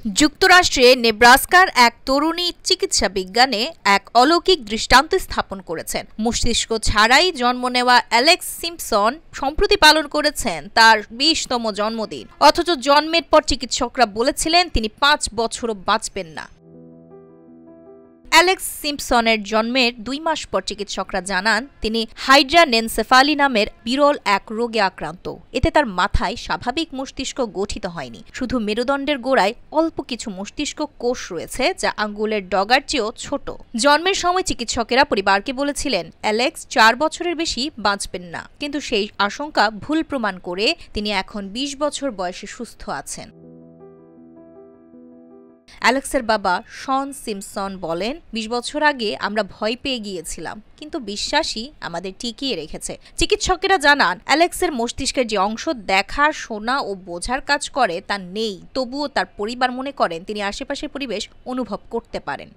যুক্তরাষ্ট্রে নেব্রাস্কার এক তরুণী চিকিৎসা বিজ্ঞানে এক অলৌকিক দৃষ্টান্ত স্থাপন করেছেন। মস্তিষ্ক ছাড়াই জন্ম নেওয়া অ্যালেক্স সিম্পসন সম্প্রতি পালন করেছেন তার 20তম জন্মদিন। অথচ জন্মের পর চিকিৎসকরা বলেছিলেন তিনি 5 বছরও বাঁচবেন না। অ্যালেক্স সিম্পসনের জন্মের 2 মাস পর চিকিৎসকরা জানান তিনি হাইড্রানেনসেফালি নামের বিরল এক রোগে আক্রান্ত। এতে তার মাথায় স্বাভাবিক মস্তিষ্ক গঠিত হয়নি, শুধু মেরুদণ্ডের গোড়ায় অল্প কিছু মস্তিষ্ক কোষ রয়েছে যা আঙ্গুলের ডগার চেয়েও ছোট। জন্মের সময় চিকিৎসকেরা পরিবারকে বলেছিলেন অ্যালেক্স 4 বছরের বেশি বাঁচবেন না, কিন্তু সেই আশঙ্কা ভুল প্রমাণ করে তিনি এখন 20 বছর বয়সে সুস্থ আছেন। অ্যালেক্সের বাবা শন সিম্পসন বলেন, 20 বছর আগে আমরা ভয় পেয়ে গিয়েছিলাম, কিন্তু বিশ্বাসই আমাদের টিকিয়ে রেখেছে। চিকিৎসকেরা জানান অ্যালেক্সের মস্তিষ্কের যে অংশ দেখা, শোনা ও বোঝার কাজ করে তা নেই, তবুও তার পরিবার মনে করেন তিনি আশেপাশের পরিবেশ অনুভব করতে পারেন।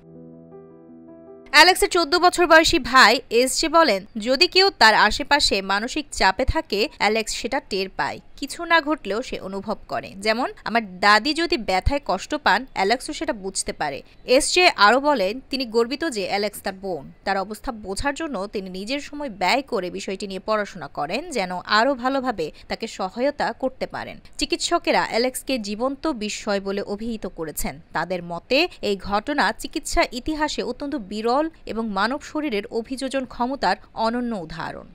অ্যালেক্সের 14 বছর বয়সী ভাই এসজে বলেন, যদি কেউ তার আশেপাশে মানসিক চাপে থাকে অ্যালেক্স সেটা টের পায়, কিছু না ঘটলেও সে অনুভব করে। যেমন আমার দাদি যদি ব্যথায় কষ্ট পান অ্যালেক্সও সেটা বুঝতে পারে। এসজে আরও বলেন তিনি গর্বিত যে অ্যালেক্স তার বোন। তার অবস্থা বোঝার জন্য তিনি নিজের সময় ব্যয় করে বিষয়টি নিয়ে পড়াশোনা করেন যেন আরও ভালোভাবে তাকে সহায়তা করতে পারেন। চিকিৎসকেরা অ্যালেক্সকে জীবন্ত বিস্ময় বলে অভিহিত করেছেন। তাদের মতে এই ঘটনা চিকিৎসা ইতিহাসে অত্যন্ত বিরল এবং মানব শরীরের অভিযোজন ক্ষমতার অনন্য উদাহরণ।